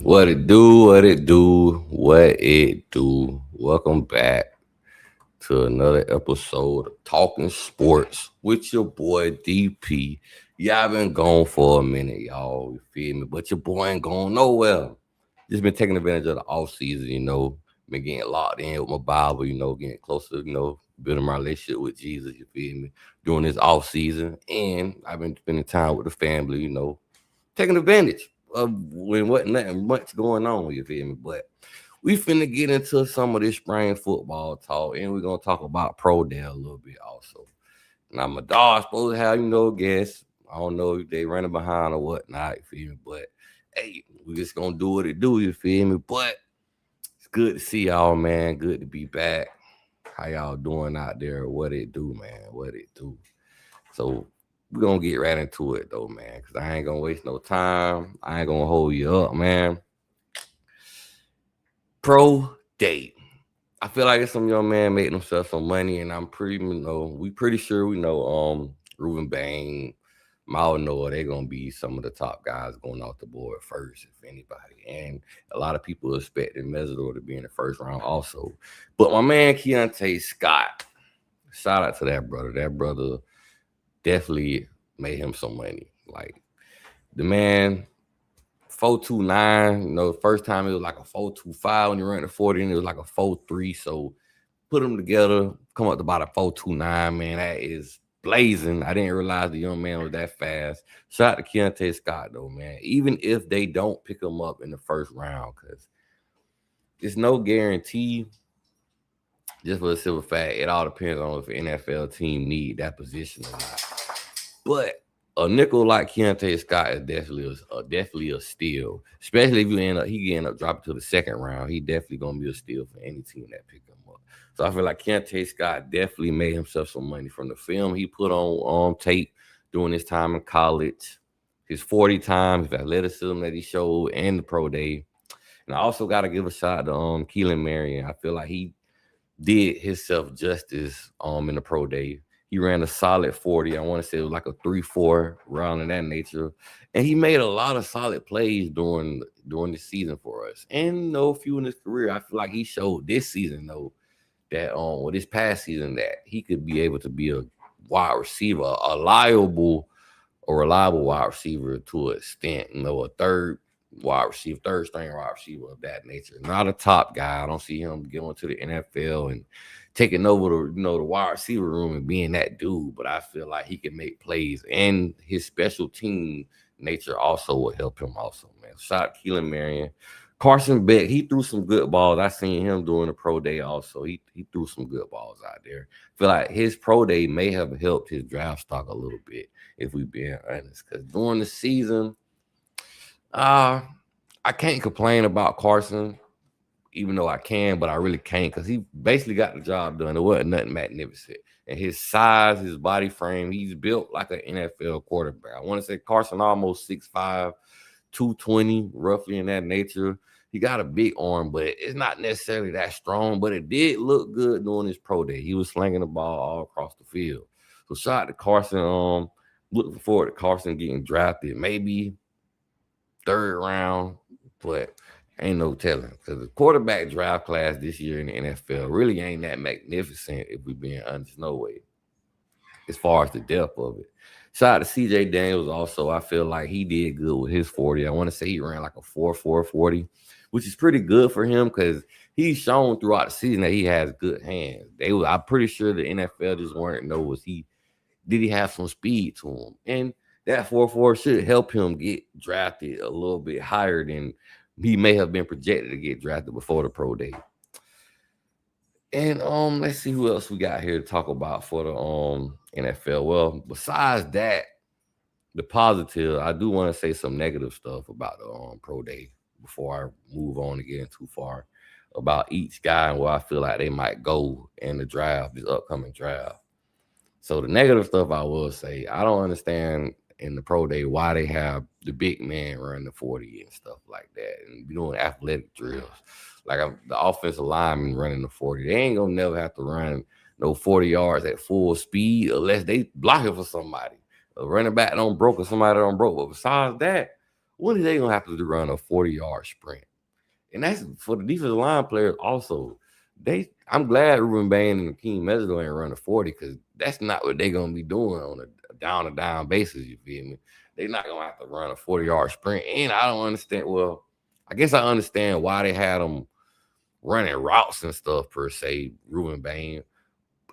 What it do, what it do, what it do. Welcome back to another episode of Talking Sports with your boy DP. Y'all been gone for a minute, y'all. You feel me? But your boy ain't going nowhere. Just been taking advantage of the off season, been getting locked in with my Bible, getting closer, building my relationship with Jesus, you feel me? During this off season. And I've been spending time with the family, taking advantage of when wasn't nothing much going on, you feel me? But we finna get into some of this spring football talk, and we're gonna talk about Pro Day a little bit also. Now my dog's supposed to have, guests. I don't know if they running behind or whatnot, you feel me? But hey, we just gonna do what it do, you feel me? But it's good to see y'all, man. Good to be back. How y'all doing out there? What it do, man? What it do? So we're gonna get right into it though, man. Cause I ain't gonna waste no time. I ain't gonna hold you up, man. Pro Day. I feel like it's some young man making himself some money, and I'm pretty, we pretty sure we know Ruben Bain, Mao Noah, they're gonna be some of the top guys going off the board first, if anybody. And a lot of people expected Mesidor to be in the first round also. But my man Keontae Scott, shout out to that brother. That brother definitely made him some money. Like the man 4.29. First time it was like a 4.25 when you ran the 40, and it was like a 4.3. So put them together, come up to about a 4.29. Man, that is blazing. I didn't realize the young man was that fast. Shout out to Keontae Scott though, man. Even if they don't pick him up in the first round, because there's no guarantee. Just for the simple fact, it all depends on if an NFL team need that position or not. But a nickel like Keontae Scott is definitely a steal, especially if he end up dropping to the second round. He definitely gonna be a steal for any team that pick him up. So I feel like Keontae Scott definitely made himself some money from the film he put on tape during his time in college, his 40 time, his athleticism that he showed, and the pro day. And I also got to give a shout to Keelan Marion. I feel like he did himself justice in the pro day. He ran a solid 40. I want to say it was like a 3-4 round of that nature. And he made a lot of solid plays during the season for us. And no few in his career. I feel like he showed this season though that this past season that he could be able to be a wide receiver, a reliable wide receiver to an extent, a third string wide receiver of that nature. Not a top guy. I don't see him going to the NFL and taking over the wide receiver room and being that dude. But I feel like he can make plays, and his special team nature also will help him also, man. Shout out Keelan Marion. Carson Beck, he threw some good balls. I seen him during the pro day also. He threw some good balls out there. Feel like his pro day may have helped his draft stock a little bit, if we being honest. Because during the season, I can't complain about Carson, even though I can, but I really can't because he basically got the job done. It wasn't nothing magnificent. And his size, his body frame, he's built like an NFL quarterback. I want to say Carson almost 6'5", 220, roughly in that nature. He got a big arm, but it's not necessarily that strong. But it did look good during his pro day. He was slinging the ball all across the field. So shout out to Carson. Looking forward to Carson getting drafted, maybe third round, but ain't no telling because the quarterback draft class this year in the NFL really ain't that magnificent. If we being honest, no way. As far as the depth of it, shout out to CJ Daniels. Also, I feel like he did good with his 40. I want to say he ran like a 4.40, which is pretty good for him because he's shown throughout the season that he has good hands. I'm pretty sure the NFL just weren't know did he have some speed to him, and that 4.4 should help him get drafted a little bit higher than he may have been projected to get drafted before the pro day. And let's see who else we got here to talk about for the NFL. Well, besides that, the positive, I do want to say some negative stuff about the pro day before I move on to getting too far about each guy and where I feel like they might go in the draft, this upcoming draft. So the negative stuff I will say, I don't understand in the pro day why they have the big man running the 40 and stuff like that and doing athletic drills. Like the offensive lineman running the 40. They ain't gonna never have to run no 40 yards at full speed unless they block it for somebody. A running back don't broke or somebody don't broke. But besides that, when are they gonna have to run a 40-yard sprint? And that's for the defensive line players also. I'm glad Ruben Bain and Akeem Mesidor ain't running 40 because that's not what they're gonna be doing on a down to down basis. You feel me? They're not gonna have to run a 40-yard sprint. And I don't understand. Well, I guess I understand why they had them running routes and stuff per se. Ruben Bain.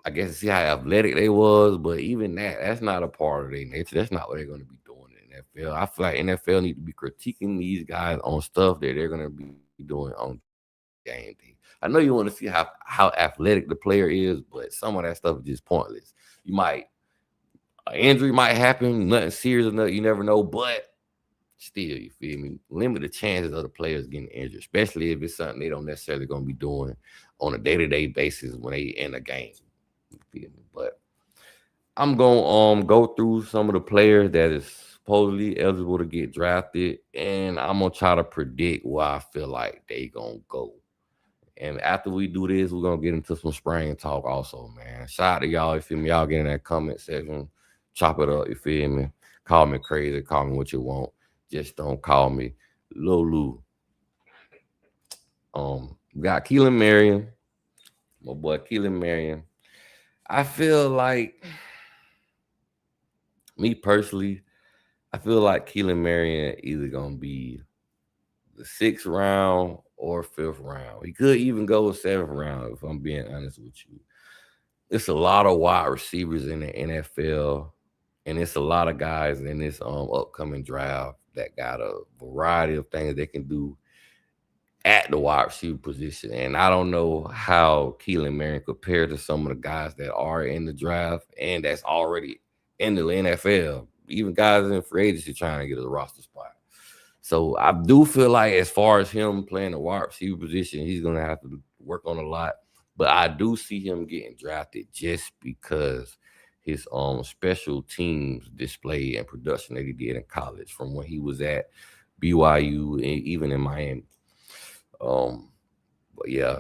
I guess to see how athletic they was, but even that's not a part of their nature. That's not what they're gonna be doing in the NFL. I feel like NFL need to be critiquing these guys on stuff that they're gonna be doing on game day. I know you want to see how athletic the player is, but some of that stuff is just pointless. You might an injury might happen, nothing serious enough, you never know, but still, you feel me? Limit the chances of the players getting injured, especially if it's something they don't necessarily gonna be doing on a day-to-day basis when they in a game. You feel me? But I'm gonna go through some of the players that is supposedly eligible to get drafted, and I'm gonna try to predict where I feel like they gonna go. And after we do this, we're gonna get into some spring talk also, man. Shout out to y'all, you feel me? Y'all get in that comment section, chop it up, you feel me? Call me crazy, call me what you want. Just don't call me Lil Lou. We got Keelan Marion, my boy Keelan Marion. I feel like me personally, I feel like Keelan Marion either gonna be the 6th round or 5th round. He could even go 7th round if I'm being honest with you. It's a lot of wide receivers in the NFL, and it's a lot of guys in this upcoming draft that got a variety of things they can do at the wide receiver position. And I don't know how Keelan Marion compared to some of the guys that are in the draft and that's already in the NFL, even guys in free agency trying to get a roster spot. So I do feel like as far as him playing the wide receiver position, he's gonna have to work on a lot. But I do see him getting drafted just because his special teams display and production that he did in college from when he was at BYU and even in Miami. But yeah,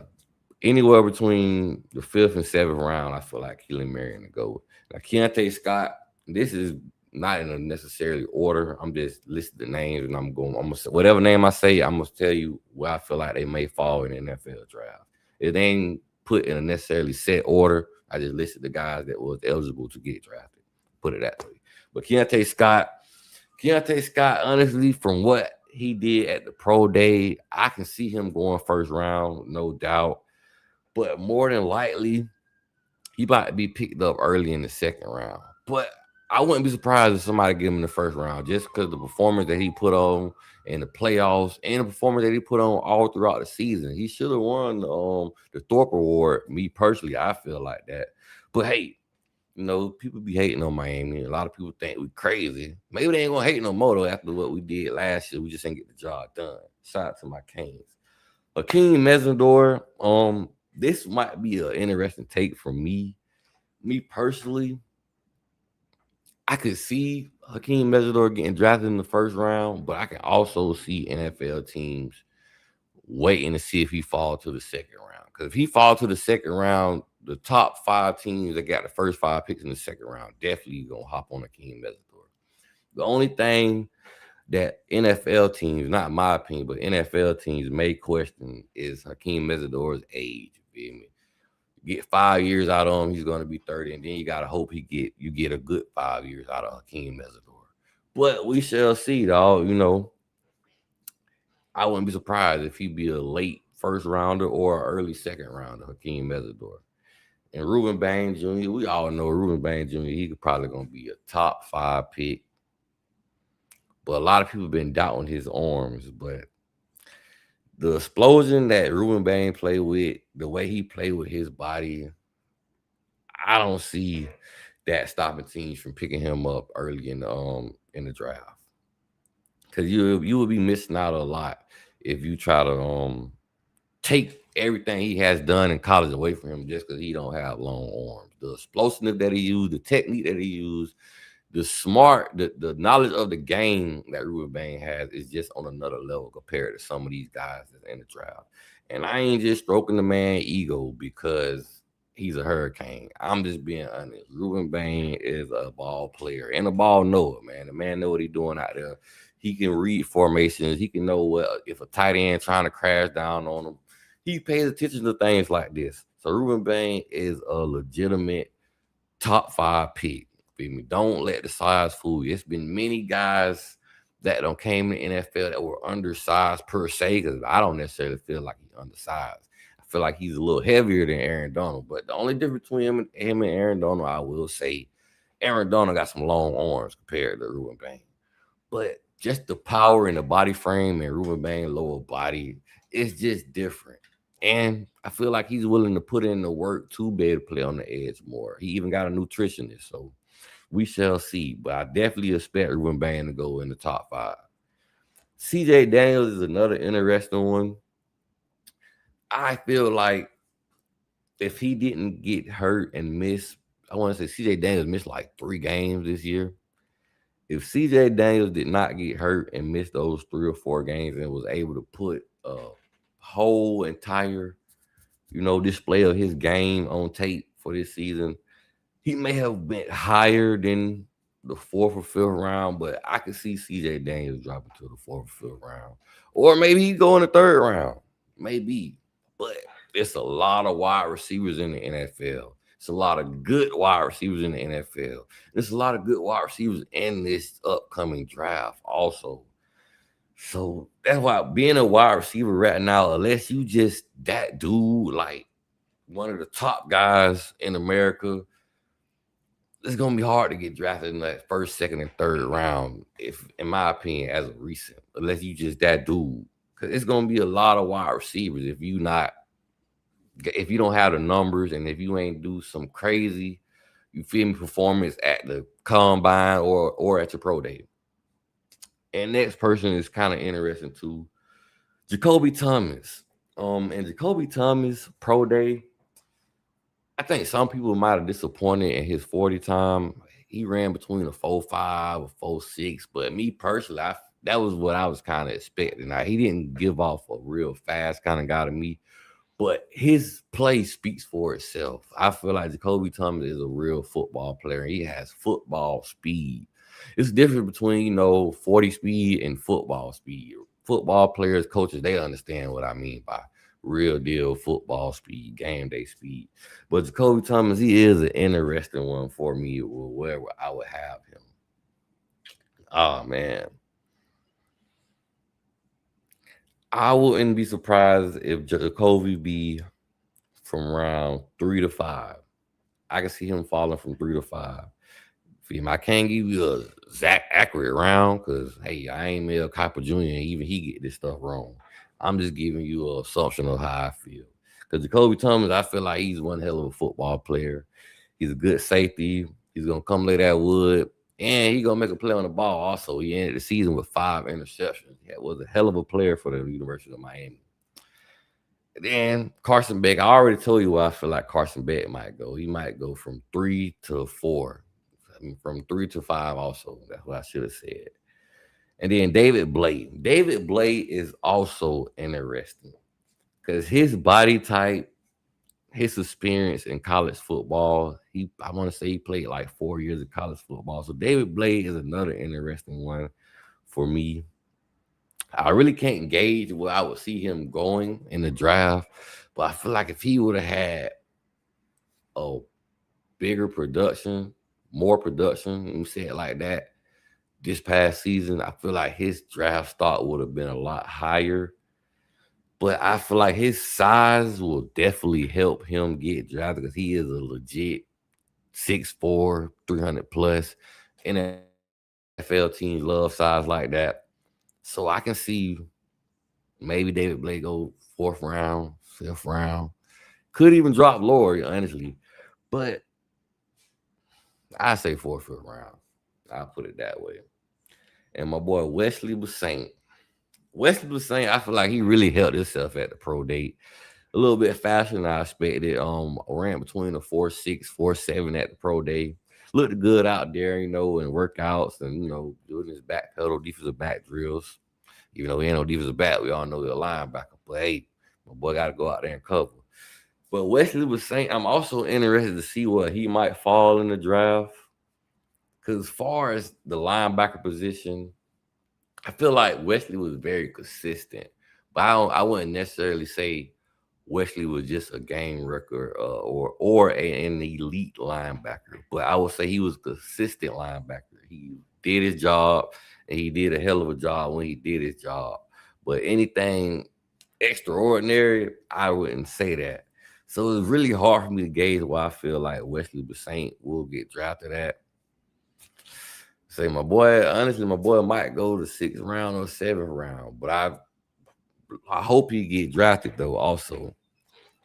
anywhere between the 5th and 7th round, I feel like Keelan Marion to go. Now Keontae Scott, this is not in a necessarily order. I'm just listing the names, and I'm gonna whatever name I say, I'm gonna tell you where I feel like they may fall in the NFL draft. It ain't put in a necessarily set order. I just listed the guys that was eligible to get drafted. Put it that way. But Keontae Scott, honestly, from what he did at the pro day, I can see him going 1st round, no doubt. But more than likely, he might be picked up early in the 2nd round. But I wouldn't be surprised if somebody give him the 1st round just because the performance that he put on in the playoffs and the performance that he put on all throughout the season. He should have won the Thorpe Award. Me personally, I feel like that. But hey, people be hating on Miami. A lot of people think we crazy. Maybe they ain't gonna hate no more though after what we did last year. We just ain't get the job done. Shout out to my Canes. Akeem Mesidor, this might be an interesting take from me. Me personally, I could see Hakeem Mesidor getting drafted in the 1st round, but I can also see NFL teams waiting to see if he fall to the 2nd round. Because if he fall to the 2nd round, the top 5 teams that got the first 5 picks in the 2nd round definitely gonna hop on Hakeem Mesidor. The only thing that NFL teams, not my opinion, but NFL teams may question is Hakeem Mesidor's age. You feel me? Get 5 years out of him, he's going to be 30, and then you got to hope you get a good 5 years out of Hakeem Mesidor. But we shall see, dog. I wouldn't be surprised if he'd be a late 1st rounder or an early 2nd rounder, Hakeem Mesidor. And Ruben Bain Jr., we all know Ruben Bain Jr., he could probably going to be a top 5 pick. But a lot of people have been doubting his arms, but the explosion that Ruben Bain played with, the way he played with his body, I don't see that stopping teams from picking him up early in the draft. Because you would be missing out a lot if you try to take everything he has done in college away from him just because he don't have long arms. The explosiveness that he used, the technique that he used, the knowledge of the game that Ruben Bain has is just on another level compared to some of these guys that's in the draft. And I ain't just stroking the man ego because he's a Hurricane. I'm just being honest. Ruben Bain is a ball player and a ball knower, man. The man know what he's doing out there. He can read formations. He can know what if a tight end trying to crash down on him. He pays attention to things like this. So Ruben Bain is a legitimate top 5 pick. Feel me? Don't let the size fool you. It's been many guys that don't came in the NFL that were undersized per se, because I don't necessarily feel like he's undersized. I feel like he's a little heavier than Aaron Donald. But the only difference between him and Aaron Donald, I will say, Aaron Donald got some long arms compared to Ruben Bain. But just the power in the body frame and Ruben Bain lower body is just different. And I feel like he's willing to put in the work to be able to play on the edge more. He even got a nutritionist, so we shall see. But I definitely expect Ruben Bain to go in the top 5. CJ Daniels is another interesting one. I feel like if he didn't get hurt and miss, I want to say CJ Daniels missed like 3 games this year. If CJ Daniels did not get hurt and miss those 3 or 4 games and was able to put a whole entire, display of his game on tape for this season, he may have been higher than the 4th or 5th round, but I could see CJ Daniels dropping to the 4th or 5th round. Or maybe he go in the 3rd round. Maybe. But it's a lot of wide receivers in the NFL. It's a lot of good wide receivers in the NFL. There's a lot of good wide receivers in this upcoming draft also. So that's why being a wide receiver right now, unless you just that dude, like one of the top guys in America, it's gonna be hard to get drafted in that 1st, 2nd, and 3rd round, if in my opinion, as a recent, unless you just that dude. Because it's gonna be a lot of wide receivers if you don't have the numbers and if you ain't do some crazy, you feel me, performance at the combine or at your pro day. And next person is kind of interesting too, Jacoby Thomas. And Jacoby Thomas pro day, I think some people might have disappointed in his 40 time. He ran between a 4.5 or 4.6, but me personally, that was what I was kind of expecting. Now, he didn't give off a real fast kind of guy to me, but his play speaks for itself. I feel like Jacoby Thomas is a real football player. He has football speed. It's different between, 40 speed and football speed. Football players, coaches, they understand what I mean by real deal football speed, game day speed. But Jacoby Thomas, he is an interesting one for me where I would have him. Oh, man. I wouldn't be surprised if Jacoby be from round 3 to 5. I can see him falling from 3 to 5. I can't give you a exact accurate round because, hey, I ain't Mel Kiper Jr. and even he get this stuff wrong. I'm just giving you an assumption of how I feel. Because Jacoby Thomas, I feel like he's one hell of a football player. He's a good safety. He's going to come lay that wood. And he's going to make a play on the ball also. He ended the season with 5 interceptions. He was a hell of a player for the University of Miami. Then Carson Beck, I already told you where I feel like Carson Beck might go. He might go from 3 to 4. From 3 to 5 also. That's what I should have said. And then David Blake. David Blake is also interesting because his body type, his experience in college football, I want to say he played like 4 years of college football. So David Blake is another interesting one for me. I really can't gauge where I would see him going in the draft, but I feel like if he would have had a bigger production, more production, let me say it like that, this past season, I feel like his draft stock would have been a lot higher. But I feel like his size will definitely help him get drafted because he is a legit 6'4", 300 plus. NFL teams love size like that. So I can see maybe David Blake go 4th round, 5th round. Could even drop lower, honestly. But I say 4th, 5th round. I'll put it that way. And my boy Wesley Bassant. Wesley Bassant, I feel like he really held himself at the pro date. A little bit faster than I expected. Ran between a 4.6, 4.7 at the pro day. Looked good out there, in workouts and, doing his back pedal, defensive back drills. Even though he ain't no defensive back, we all know he's a linebacker. But hey, my boy got to go out there and cover. But Wesley Bassant, I'm also interested to see where he might fall in the draft. Because as far as the linebacker position, I feel like Wesley was very consistent, but I wouldn't necessarily say Wesley was just a game record an elite linebacker. But I would say he was a consistent linebacker. He did his job, and he did a hell of a job when he did his job. But anything extraordinary, I wouldn't say that. So it's really hard for me to gauge why I feel like Wesley Saint will get drafted at. Say my boy, honestly, my boy might go to 6th round or 7th round, but I hope he get drafted though also.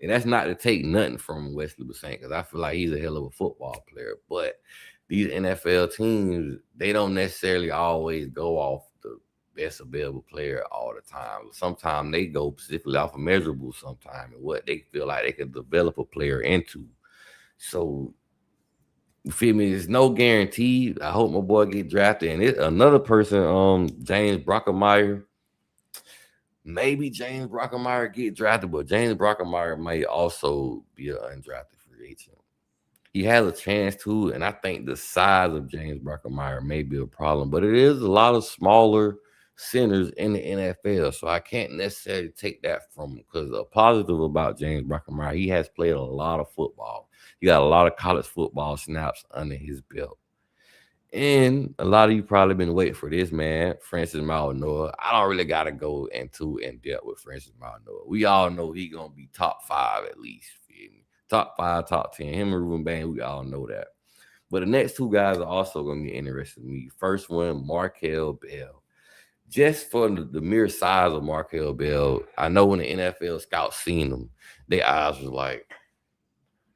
And that's not to take nothing from Wesley Saint, because I feel like he's a hell of a football player. But these NFL teams, they don't necessarily always go off the best available player all the time. Sometimes they go specifically off of measurables sometimes and what they feel like they can develop a player into. So you feel me? There's no guarantee. I hope my boy get drafted. And another person, James Brockermeyer. Maybe James Brockermeyer get drafted, but James Brockermeyer may also be an undrafted free agent. He has a chance to, and I think the size of James Brockermeyer may be a problem, but it is a lot of smaller centers in the NFL, so I can't necessarily take that from him. Because a positive about James Brockermeyer, he has played a lot of football. He got a lot of college football snaps under his belt. And a lot of you probably been waiting for this, man. Francis Maldonado. I don't really gotta go in depth with Francis Maldonado. We all know he gonna be top 5 at least. Feel me? Top 5, top 10. Him and Ruben Bain, we all know that. But the next two guys are also gonna be interesting to me. First one, Markel Bell. Just for the mere size of Markel Bell, I know when the NFL scouts seen him, their eyes was like,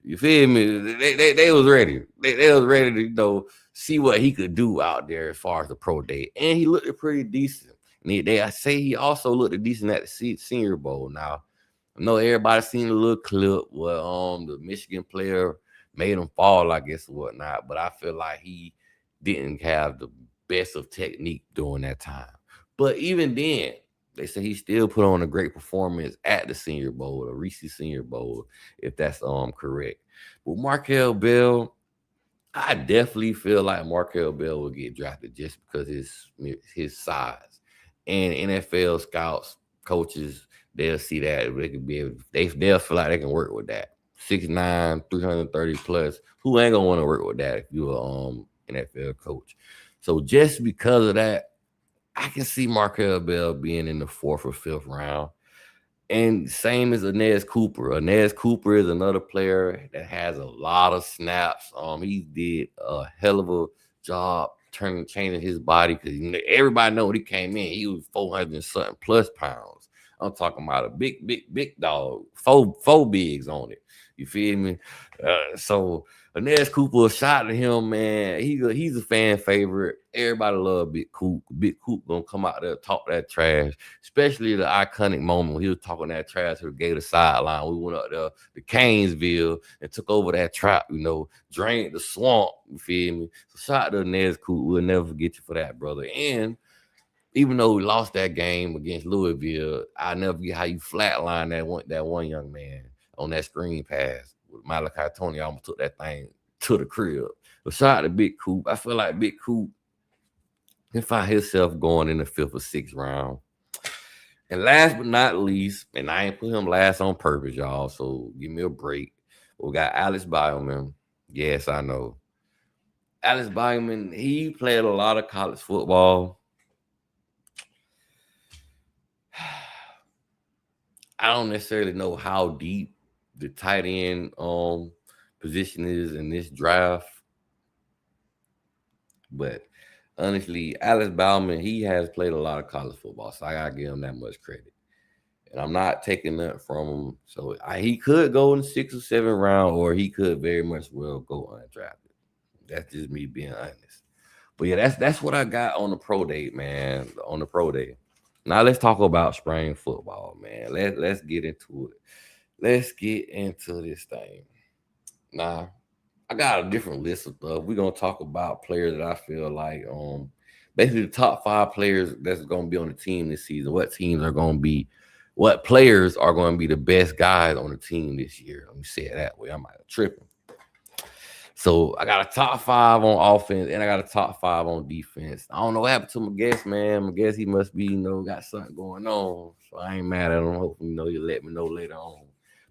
you feel me? They was ready. They was ready to see what he could do out there as far as the pro day, and he looked pretty decent. And I say he also looked decent at the Senior Bowl. Now, I know everybody seen a little clip where the Michigan player made him fall, I guess, or whatnot. But I feel like he didn't have the best of technique during that time. But even then, they say he still put on a great performance at the Senior Bowl, the Reese Senior Bowl, if that's correct. But Markel Bell, I definitely feel like Markel Bell will get drafted just because his size. And NFL scouts, coaches, they'll see that they can be able, they'll feel like they can work with that. 6'9", 330 plus. Who ain't gonna want to work with that if you're an NFL coach? So just because of that, I can see Markel Bell being in the 4th or 5th round. And same as Inez Cooper. Inez Cooper is another player that has a lot of snaps. He did a hell of a job changing his body, because everybody know when he came in, he was 400 something plus pounds. I'm talking about a big dog, four bigs on it. You feel me? So Inez Cooper, shout to him, man. He's a fan favorite. Everybody love Big Coop. Big Coop gonna come out there talk that trash, especially the iconic moment when he was talking that trash to the Gator sideline. We went up there to Canesville and took over that trap, drained the swamp. You feel me? So shout out to Inez Coop. We'll never forget you for that, brother. And even though we lost that game against Louisville, I'll never forget how you flatlined that one young man on that screen pass with Malachi Tony. Almost took that thing to the crib. But shout out to Big Coop. I feel like Big Coop can find himself going in the 5th or 6th round. And last but not least, and I ain't put him last on purpose, y'all, so give me a break. We got Alex Bauman. Yes, I know. Alex Bauman, he played a lot of college football. I don't necessarily know how deep the tight end position is in this draft, but honestly, Alex Bauman, he has played a lot of college football, so I gotta give him that much credit. And I'm not taking that from him. So he could go in the 6th or 7th round, or he could very much well go undrafted. That's just me being honest. But yeah, that's what I got on the pro day, man. On the pro day. Now let's talk about spring football, man. Let's get into it. Let's get into this thing. Now, I got a different list of stuff. We're gonna talk about players that I feel like basically the top 5 players that's gonna be on the team this season. What players are gonna be the best guys on the team this year. Let me say it that way. I'm not tripping. So I got a top 5 on offense and I got a top 5 on defense. I don't know what happened to my guest, man. My guest, he must be, got something going on. So I ain't mad at him. Hopefully, you'll let me know later on.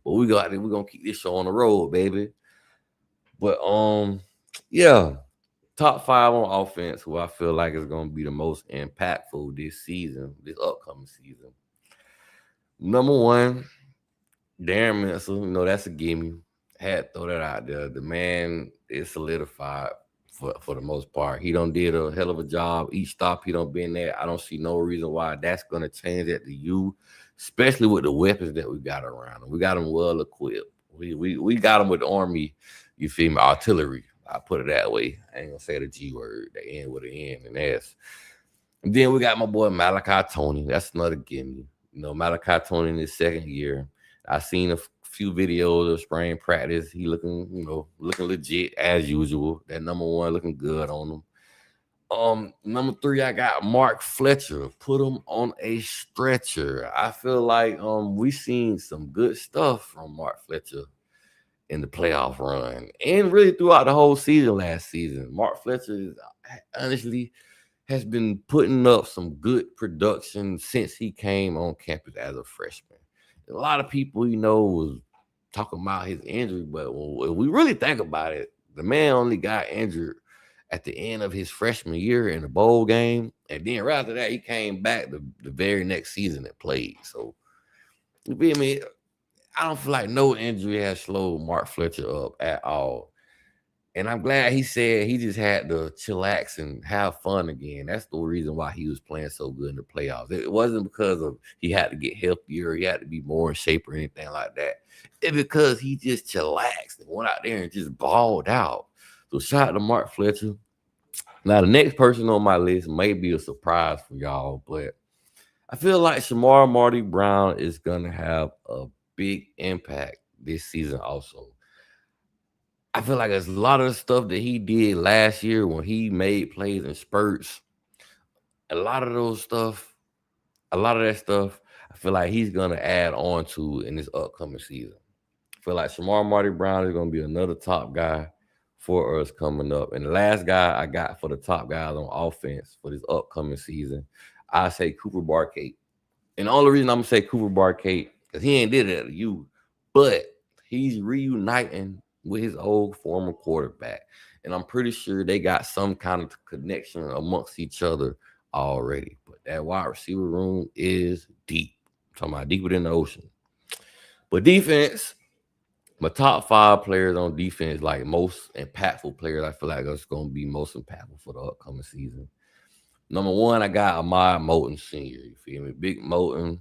But we're gonna keep this show on the road, baby. But yeah, top 5 on offense, who I feel like is gonna be the most impactful this season, this upcoming season. Number 1, Darren Mitchell, that's a gimme. Had to throw that out there. The man is solidified for the most part. He done did a hell of a job. Each stop he done been there. I don't see no reason why that's gonna change at the U, especially with the weapons that we got around him. We got him well equipped. We got him with the Army, you feel me, artillery. I put it that way. I ain't gonna say the G word, the N with an N and S. And then we got my boy Malachi Tony. That's another gimme. Malachi Tony in his second year. I seen a few videos of spring practice. He looking legit as usual. That number 1 looking good on him. Number 3, I got Mark Fletcher. Put him on a stretcher. I feel like we seen some good stuff from Mark Fletcher in the playoff run and really throughout the whole season last season. Mark Fletcher honestly has been putting up some good production since he came on campus as a freshman. A lot of people, was talking about his injury, but when we really think about it, the man only got injured at the end of his freshman year in the bowl game, and then right after that, he came back the very next season and played. So, you feel me? I don't feel like no injury has slowed Mark Fletcher up at all. And I'm glad he said he just had to chillax and have fun again. That's the reason why he was playing so good in the playoffs. It wasn't because of he had to get healthier, he had to be more in shape or anything like that. It's because he just chillaxed and went out there and just balled out. So shout out to Mark Fletcher. Now, the next person on my list may be a surprise for y'all, but I feel like Shamar Marty Brown is going to have a big impact this season also. I feel like there's a lot of the stuff that he did last year when he made plays in spurts. A lot of that stuff, I feel like he's going to add on to in this upcoming season. I feel like Shamar Marty Brown is going to be another top guy for us coming up. And the last guy I got for the top guys on offense for this upcoming season, I say Cooper Barkate. And the only reason I'm going to say Cooper Barkate, because he ain't did it at you, but he's reuniting with his old former quarterback. And I'm pretty sure they got some kind of connection amongst each other already. But that wide receiver room is deep. I'm talking about deeper than the ocean. But defense, my top 5 players on defense, like most impactful players, I feel like that's going to be most impactful for the upcoming season. Number 1, I got Ahmad Moulton Sr. You feel me? Big Moulton.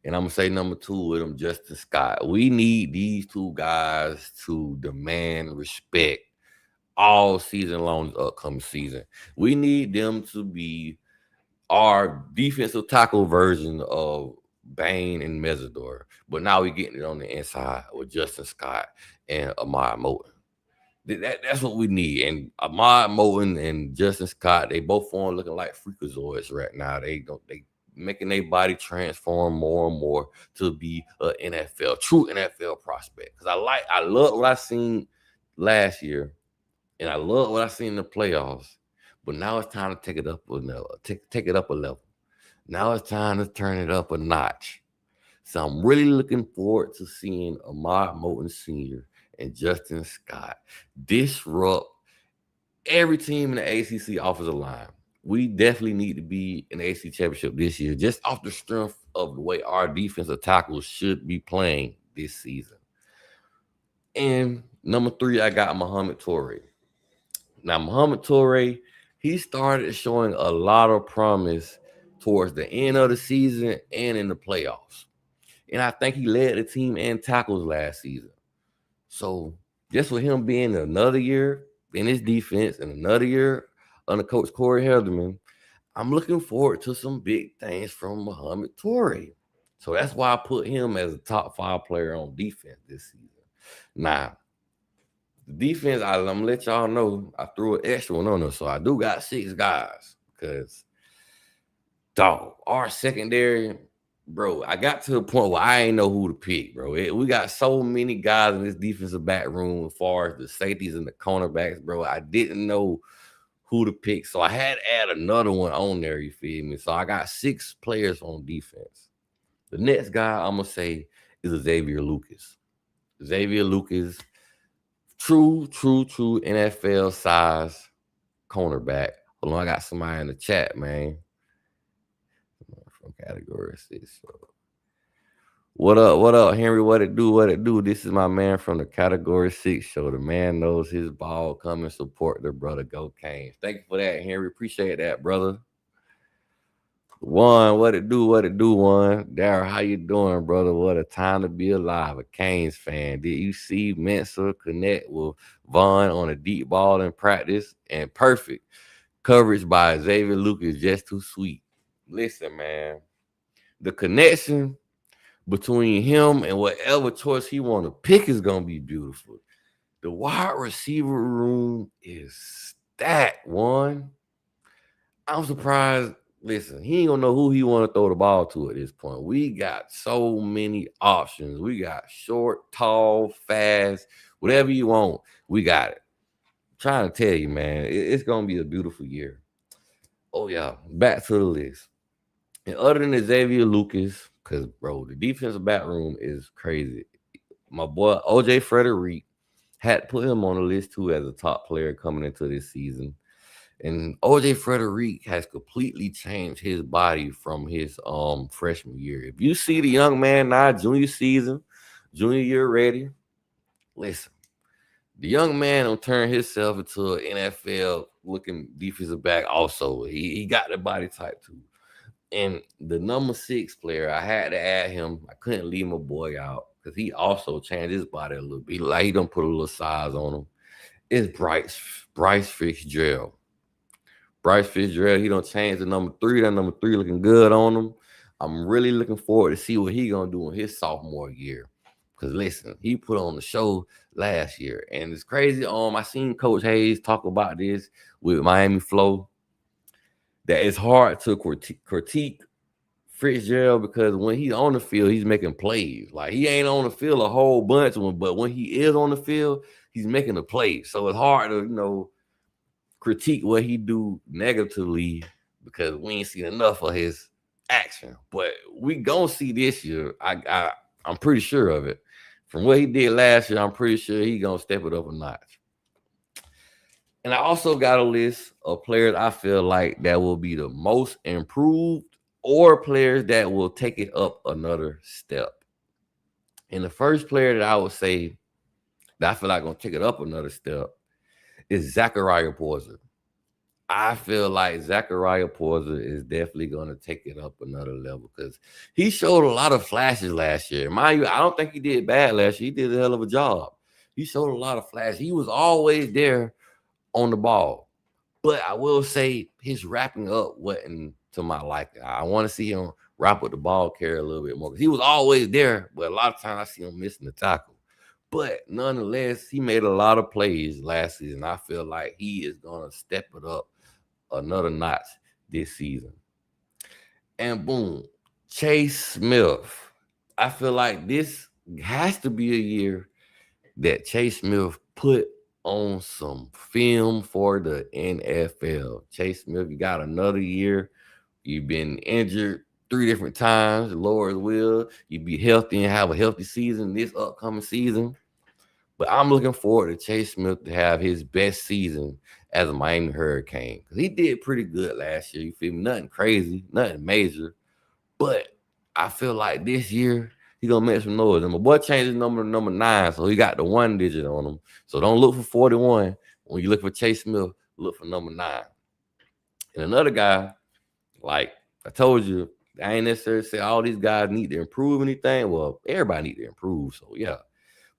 And I'm going to say number 2 with him, Justin Scott. We need these 2 guys to demand respect all season long, this upcoming season. We need them to be our defensive tackle version of Bain and Mesidor. But now we're getting it on the inside with Justin Scott and Ahmad Moulton. That's what we need. And Ahmad Moulton and Justin Scott, they both form looking like freakazoids right now. They making their body transform more and more to be a true NFL prospect. Because I love what I seen last year, and I love what I seen in the playoffs. But now it's time to take it up a level. Now it's time to turn it up a notch. So I'm really looking forward to seeing Ahmad Moulton Sr. and Justin Scott disrupt every team in the ACC offensive line. We definitely need to be in the ACC championship this year, just off the strength of the way our defensive tackles should be playing this season. And number 3, I got Muhammad Toure. Now, Muhammad Toure, he started showing a lot of promise towards the end of the season and in the playoffs. And I think he led the team in tackles last season. So just with him being another year in his defense and another year under Coach Corey Helderman, I'm looking forward to some big things from Muhammad Toure. So that's why I put him as a top 5 player on defense this season. Now, the defense, I'm going to let y'all know, I threw an extra one on there. So I do got 6 guys because, our secondary, bro, I got to the point where I ain't know who to pick, bro. We got so many guys in this defensive back room as far as the safeties and the cornerbacks, bro. I didn't know who to pick. So I had to add another one on there, you feel me? So I got 6 players on defense. The next guy I'm going to say is Xavier Lucas. Xavier Lucas, true NFL size cornerback. Hold on, I got somebody in the chat, man. From category 6. So. What up, Henry? What it do? This is my man from the Category 6 show. The man knows his ball. Come and support the brother. Go Canes. Thank you for that, Henry. Appreciate that, brother. Juan, what it do, Juan? Darryl, how you doing, brother? What a time to be alive. A Canes fan. Did you see Mensa connect with Vaughn on a deep ball in practice? And perfect coverage by Xavier Lucas, just too sweet. Listen, man. The connection between him and whatever choice he want to pick is going to be beautiful. The wide receiver room is stacked, one. I'm surprised. Listen, he ain't going to know who he want to throw the ball to at this point. We got so many options. We got short, tall, fast, whatever you want. We got it. I'm trying to tell you, man, it's going to be a beautiful year. Oh, yeah. Back to the list. And other than Xavier Lucas, because, bro, the defensive back room is crazy. My boy, OJ Frederick, had to put him on the list, too, as a top player coming into this season. And OJ Frederick has completely changed his body from his freshman year. If you see the young man now, junior season, junior year ready, listen, the young man will turn himself into an NFL-looking defensive back also. He got the body type, too. And the number 6 player, I had to add him. I couldn't leave my boy out because he also changed his body a little bit. Like he done put a little size on him. It's Bryce Fitzgerald. Bryce Fitzgerald, he done changed the number 3. That number 3 looking good on him. I'm really looking forward to see what he gonna do in his sophomore year. Because listen, he put on the show last year. And it's crazy. I seen Coach Hayes talk about this with Miami Flow. That it's hard to critique Fitzgerald because when he's on the field, he's making plays. Like he ain't on the field a whole bunch of them, but when he is on the field, he's making a play. So it's hard to, critique what he do negatively because we ain't seen enough of his action. But we gonna see this year. I'm pretty sure of it. From what he did last year, I'm pretty sure he gonna step it up a notch. And I also got a list of players I feel like that will be the most improved or players that will take it up another step. And the first player that I would say that I feel like going to take it up another step is Zachariah Porter. I feel like Zachariah Porter is definitely going to take it up another level because he showed a lot of flashes last year. Mind you, I don't think he did bad last year. He did a hell of a job. He showed a lot of flashes. He was always there on the ball. But I will say his wrapping up wasn't to my liking. I want to see him wrap with the ball carrier a little bit more because he was always there, but a lot of times I see him missing the tackle. But nonetheless, he made a lot of plays last season. I feel like he is going to step it up another notch this season. And boom, Chase Smith. I feel like this has to be a year that Chase Smith put on some film for the NFL. Chase Smith, you got another year. You've been injured 3 different times. Lord's will. You be healthy and have a healthy season this upcoming season. But I'm looking forward to Chase Smith to have his best season as a Miami Hurricane. Because he did pretty good last year. You feel me? Nothing crazy, nothing major. But I feel like this year, he gonna make some noise. And my boy changed his number to number 9, so he got the 1 digit on him. So don't look for 41. When you look for Chase Smith, look for number 9. And another guy, like I told you, I ain't necessarily say all these guys need to improve anything. Well, everybody need to improve, so yeah.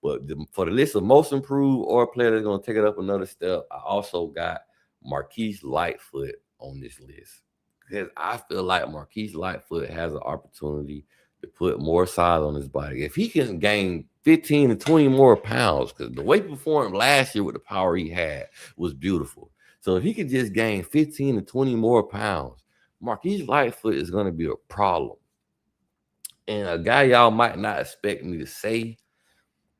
But for the list of most improved or player that's gonna take it up another step, I also got Marquise Lightfoot on this list. Because I feel like Marquise Lightfoot has an opportunity to put more size on his body. If he can gain 15 to 20 more pounds, because the way he performed last year with the power he had was beautiful. So if he could just gain 15 to 20 more pounds, Marquise Lightfoot is going to be a problem. And a guy y'all might not expect me to say,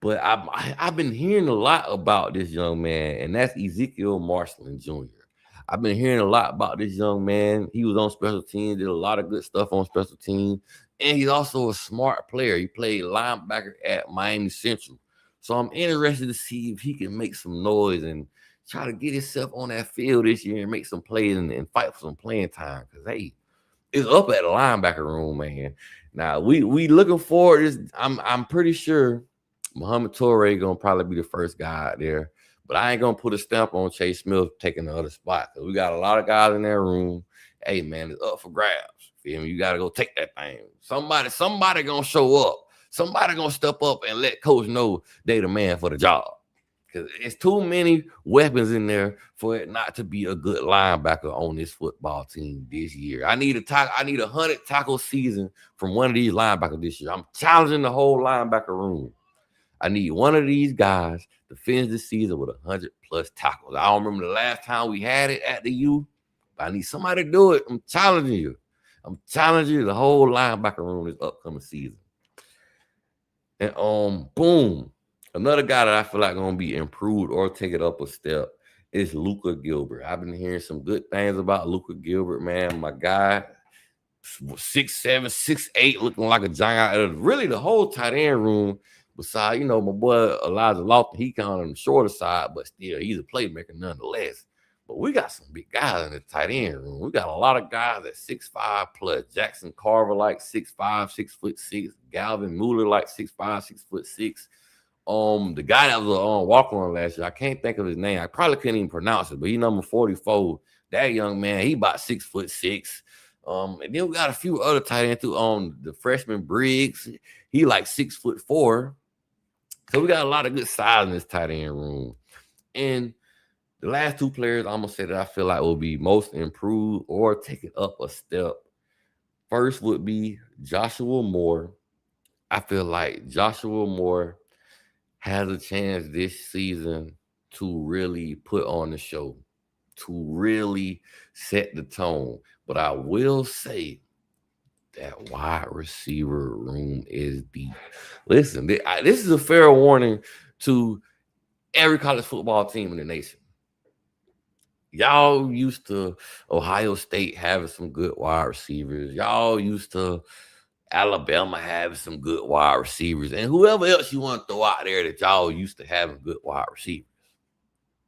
but I've been hearing a lot about this young man, and that's Ezekiel Marshall Jr. I've been hearing a lot about this young man. He was on special teams, did a lot of good stuff on special teams, and he's also a smart player. He played linebacker at Miami Central. So I'm interested to see if he can make some noise and try to get himself on that field this year and make some plays and fight for some playing time. Because hey, it's up at the linebacker room, man. Now we looking forward. I'm pretty sure Muhammad Torre gonna probably be the first guy out there, but I ain't gonna put a stamp on Chase Smith taking the other spot because we got a lot of guys in that room. Hey man, it's up for grabs. Feel me? You gotta go take that thing. Somebody gonna show up. Somebody gonna step up and let coach know they the man for the job. Because it's too many weapons in there for it not to be a good linebacker on this football team this year. I need a 100 tackle season from one of these linebackers this year. I'm challenging the whole linebacker room. I need one of these guys to finish the season with 100 plus tackles. I don't remember the last time we had it at the U, but I need somebody to do it. I'm challenging you. I'm challenging you the whole linebacker room this upcoming season. And boom. Another guy that I feel like gonna be improved or take it up a step is Luka Gilbert. I've been hearing some good things about Luka Gilbert, man. My guy, 6'7", 6'8", looking like a giant. Really, the whole tight end room. Besides, my boy Elijah Lofton, he kind of on the shorter side, but still, he's a playmaker nonetheless. But we got some big guys in the tight end room. We got a lot of guys at 6'5" plus. Jackson Carver like 6'5", 6'6". Galvin Mueller like 6'5", 6'6". The guy that was on walk-on last year, I can't think of his name. I probably couldn't even pronounce it, but he number 44. That young man, he about 6'6". And then we got a few other tight ends too. The freshman Briggs, he like 6'4". So we got a lot of good size in this tight end room. And the last two players I'm gonna say that I feel like will be most improved or take it up a step. First would be Joshua Moore. I feel like Joshua Moore has a chance this season to really put on the show, to really set the tone. But I will say that wide receiver room is deep. Listen, this is a fair warning to every college football team in the nation. Y'all used to Ohio State having some good wide receivers. Y'all used to Alabama having some good wide receivers. And whoever else you want to throw out there that y'all used to having good wide receivers.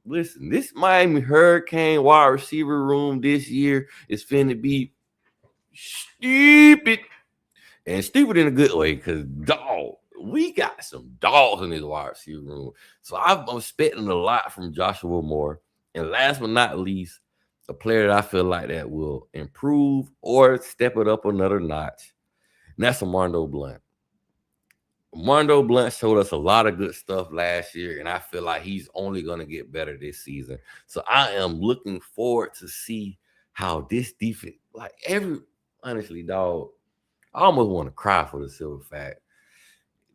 Listen, this Miami Hurricane wide receiver room this year is finna be stupid. And stupid in a good way, because we got some dogs in this wide receiver room. So I'm expecting a lot from Joshua Moore. And last but not least, a player that I feel like that will improve or step it up another notch. And that's Armando Blunt. Armando Blunt showed us a lot of good stuff last year, and I feel like he's only going to get better this season. So I am looking forward to see how this defense, honestly, dog, I almost want to cry for the silver fact.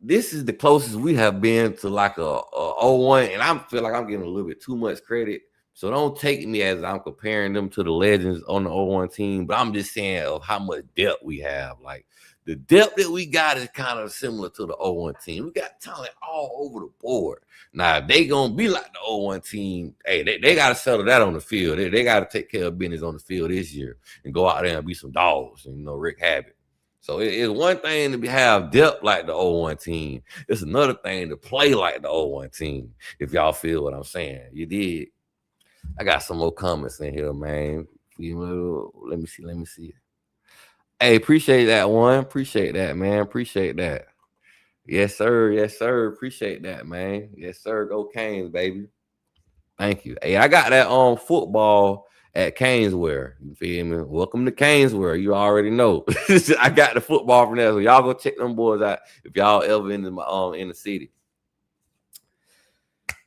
This is the closest we have been to like a 0-1, and I feel like I'm getting a little bit too much credit. So don't take me as I'm comparing them to the legends on the 0-1 team, but I'm just saying of how much depth we have. Like the depth that we got is kind of similar to the 0-1 team. We got talent all over the board. Now, if they going to be like the 0-1 team, hey, they got to settle that on the field. They got to take care of business on the field this year and go out there and be some dogs, and, Rick Habit. So it's one thing to have depth like the 0-1 team. It's another thing to play like the 0-1 team, if y'all feel what I'm saying. You did. I got some more comments in here, man. Let me see. Hey, appreciate that one. Appreciate that, man. Appreciate that. Yes, sir. Yes, sir. Appreciate that, man. Yes, sir. Go Canes, baby. Thank you. Hey, I got that on football at Caneswear. You feel me? Welcome to Caneswear. You already know. I got the football from there. So y'all go check them boys out if y'all ever in the city.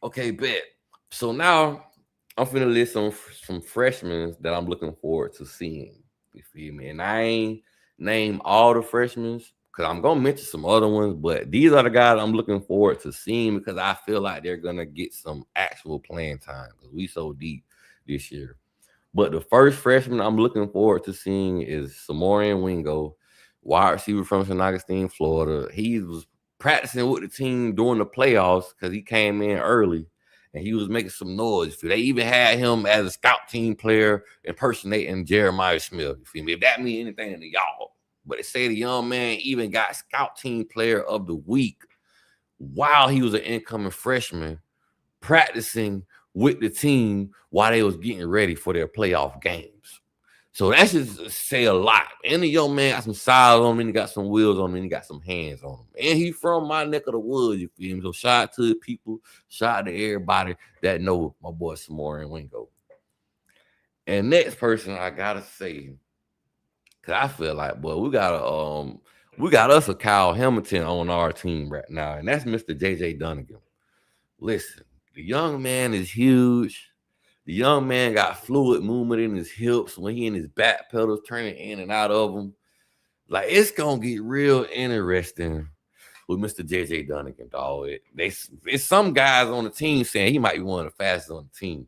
Okay, bet. So now I'm finna list some freshmen that I'm looking forward to seeing. You feel me? And I ain't name all the freshmen because I'm gonna mention some other ones, but these are the guys I'm looking forward to seeing because I feel like they're gonna get some actual playing time because we so deep this year. But the first freshman I'm looking forward to seeing is Samorian Wingo. wide receiver from St. Augustine, Florida. He was practicing with the team during the playoffs because he came in early and he was making some noise. They even had him as a scout team player impersonating Jeremiah Smith. You feel me? If that means anything to y'all. But they say the young man even got scout team player of the week while he was an incoming freshman practicing with the team while they was getting ready for their playoff games. So that should say a lot. And the young man got some size on him, and he got some wheels on him, and he got some hands on him. And he from my neck of the woods, you feel me? So shout out to the people, shout out to everybody that know my boy Samora and Wingo. And next person I gotta say, cause I feel like, boy, we got us a Kyle Hamilton on our team right now, and that's Mr. JJ Dunnigan. Listen, the young man is huge. The young man got fluid movement in his hips when he in his back pedals, turning in and out of them. Like, it's gonna get real interesting with Mr. JJ Dunnigan, dog. It's some guys on the team saying he might be one of the fastest on the team.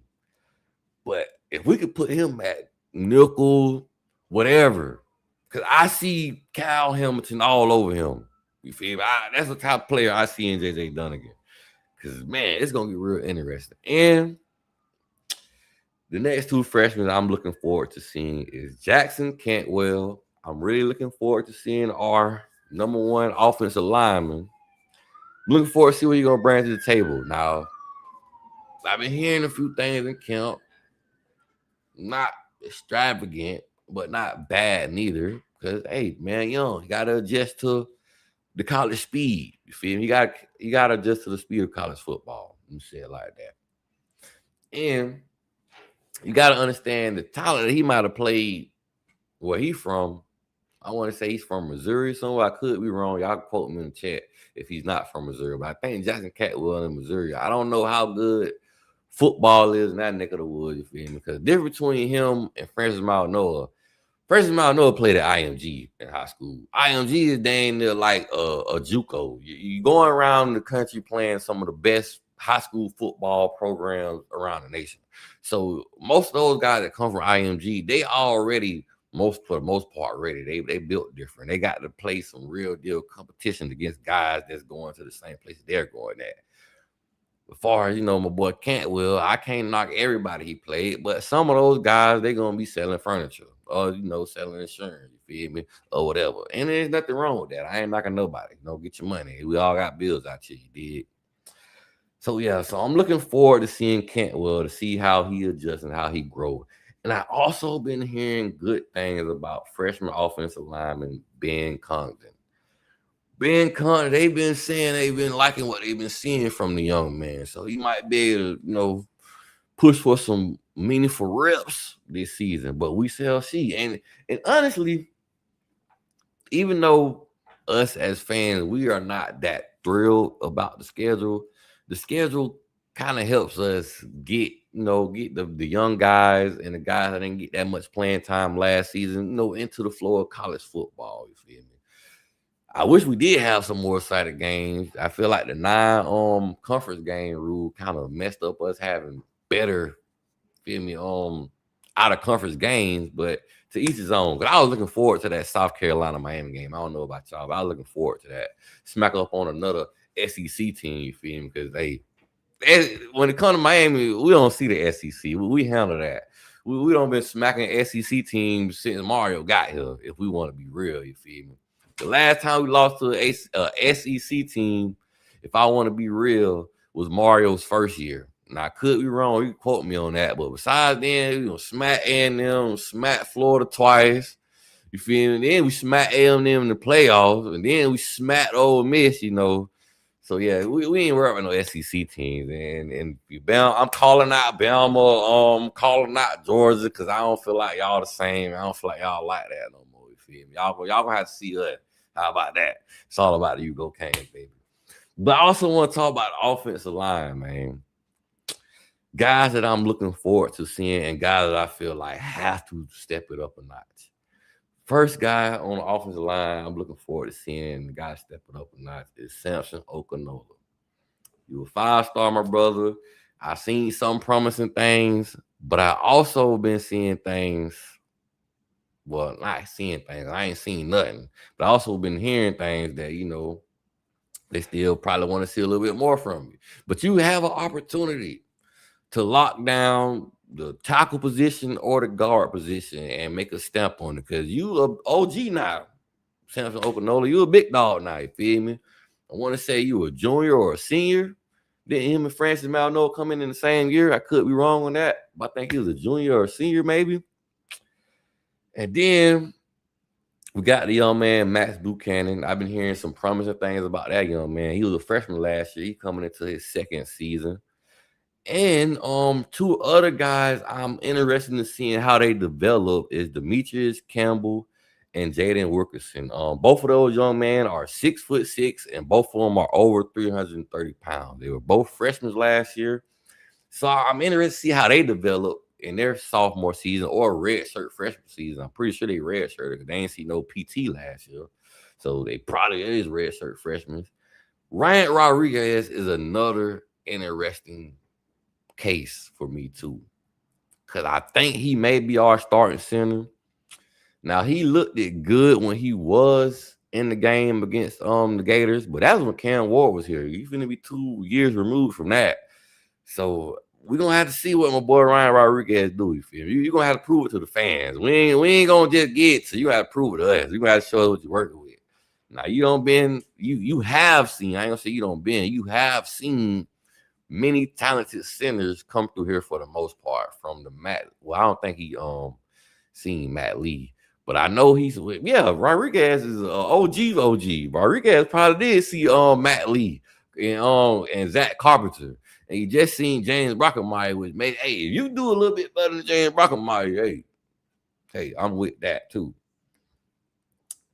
But if we could put him at nickel, whatever, because I see Kyle Hamilton all over him. You feel me? That's the type of player I see in JJ Dunnigan. Because, man, it's going to get real interesting. And the next two freshmen I'm looking forward to seeing is Jackson Cantwell. I'm really looking forward to seeing our number one offensive lineman. I'm looking forward to see what he's going to bring to the table. Now, I've been hearing a few things in camp. Not extravagant, but not bad neither. Because, hey, man, young, you got to adjust to the college speed. You feel me? You got to adjust to the speed of college football. Let me say it like that. And you got to understand the talent that he might have played where he's from. I want to say he's from Missouri somewhere. I could be wrong. Y'all can quote me in the chat if he's not from Missouri. But I think Jackson Cantwell in Missouri. I don't know how good football is in that neck of the woods, you feel me? Because the difference between him and Francis Maldonado played at IMG in high school. IMG is dang near like a JUCO. You going around the country playing some of the best high school football programs around the nation. So most of those guys that come from IMG, they already, for the most part, ready. They built different. They got to play some real deal competition against guys that's going to the same place they're going at. As far as, my boy Cantwell, I can't knock everybody he played, but some of those guys, they're going to be selling furniture or, selling insurance, you feel me, or whatever. And there's nothing wrong with that. I ain't knocking nobody. Get your money. We all got bills out here, you did. So, yeah, I'm looking forward to seeing Cantwell, to see how he adjusts and how he grows. And I also been hearing good things about freshman offensive lineman Ben Congdon. They've been saying they've been liking what they've been seeing from the young man. So he might be able to, push for some meaningful reps this season. But we shall see. And honestly, even though us as fans, we are not that thrilled about the schedule kind of helps us get the young guys and the guys that didn't get that much playing time last season, into the flow of college football. You feel me? I wish we did have some more exciting games. I feel like the 9 conference game rule kind of messed up us having better, out of conference games, but to each his own. But I was looking forward to that South Carolina Miami game. I don't know about y'all, but I was looking forward to that. Smack up on another SEC team, you feel me? Because when it comes to Miami, we don't see the SEC. We handle that. We don't been smacking SEC teams since Mario got here, if we want to be real, you feel me? The last time we lost to a SEC team, if I want to be real, was Mario's first year. Now, I could be wrong. You can quote me on that. But besides then, smack A&M, smack Florida twice. You feel me? Then we smack A&M in the playoffs. And then we smacked Ole Miss, So, yeah, we ain't working with no SEC teams. And I'm calling out Bama, calling out Georgia, because I don't feel like y'all the same. I don't feel like y'all like that no more. You feel me? Y'all gonna have to see us. How about that? It's all about you, go Canes, baby. But I also want to talk about the offensive line, man. Guys that I'm looking forward to seeing and guys that I feel like have to step it up a notch. First guy on the offensive line I'm looking forward to seeing the guy step it up a notch is Samson Okanola. You a 5-star, my brother. I seen some promising things, but I also been seeing things Well, not seeing things. I ain't seen nothing. But I also been hearing things that, they still probably want to see a little bit more from you. But you have an opportunity to lock down the tackle position or the guard position and make a stamp on it, because you a OG now. Samson Okinola, you a big dog now, you feel me? I want to say you a junior or a senior. Then him and Francis Malno come in the same year. I could be wrong on that, but I think he was a junior or a senior maybe. And then we got the young man, Max Buchanan. I've been hearing some promising things about that young man. He was a freshman last year. He coming into his second season. And two other guys I'm interested in seeing how they develop is Demetrius Campbell and Jaden Wilkerson. Both of those young men are 6'6", and both of them are over 330 pounds. They were both freshmen last year. So I'm interested to see how they develop in their sophomore season or redshirt freshman season. I'm pretty sure they redshirted because they ain't see no PT last year. So they probably is redshirt freshmen. Ryan Rodriguez is another interesting case for me too, because I think he may be our starting center. Now, he looked it good when he was in the game against the Gators, but that was when Cam Ward was here. He's gonna be 2 years removed from that. So we're gonna have to see what my boy Ryan Rodriguez do. You feel me? You're gonna have to prove it to the fans. We ain't gonna just get it, so you gotta prove it to us. You gotta show us what you're working with. Now, you have seen, I ain't gonna say you don't been, you have seen many talented centers come through here for the most part. From the Matt, well, I don't think he seen Matt Lee, but I know Rodriguez is OG. Rodriguez probably did see Matt Lee and Zach Carpenter, and you just seen James Brockemeyer, which made, hey, if you do a little bit better than James Brockemeyer, hey, I'm with that too.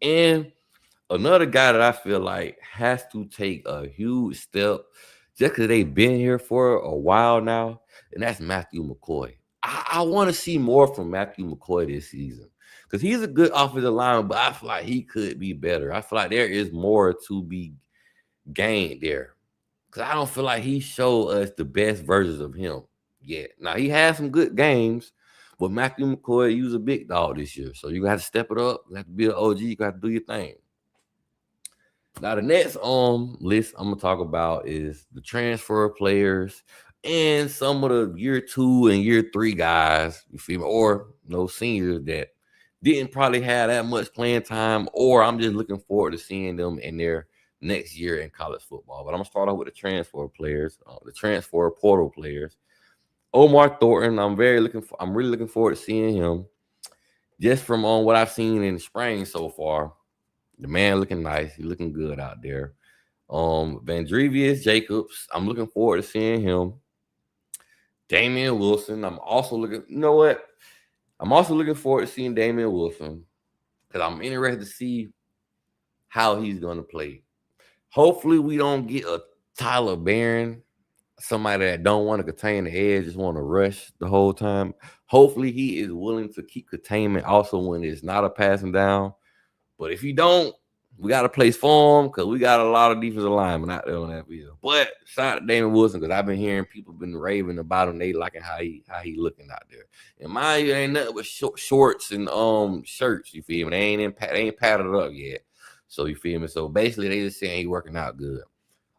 And another guy that I feel like has to take a huge step just because they've been here for a while now, and that's Matthew McCoy. I want to see more from Matthew McCoy this season because he's a good offensive lineman, but I feel like he could be better. I feel like there is more to be gained there because I don't feel like he showed us the best versions of him yet. Now, he had some good games, but Matthew McCoy, he was a big dog this year, so you got to step it up. You have to be an OG. You got to do your thing. Now, the next list I'm gonna talk about is the transfer players and some of the year 2 and year 3 guys, you feel me, or seniors that didn't probably have that much playing time, or I'm just looking forward to seeing them in their next year in college football. But I'm gonna start off with the transfer players, the transfer portal players. Omar Thornton, I'm really looking forward to seeing him. Just from what I've seen in the spring so far. The man looking nice. He looking good out there. Vandrevius Jacobs, I'm looking forward to seeing him. Damian Wilson, I'm also looking forward to seeing Damian Wilson because I'm interested to see how he's going to play. Hopefully we don't get a Tyler Barron, somebody that don't want to contain the edge, just want to rush the whole time. Hopefully he is willing to keep containment also when it's not a passing down. But if you don't, we got to place for him because we got a lot of defensive linemen out there on that field. But shout out to Damian Wilson because I've been hearing people been raving about him. They liking how he looking out there. And mind you, ain't nothing but shorts and shirts. You feel me? They ain't padded up yet. So you feel me? So basically, they just saying he working out good.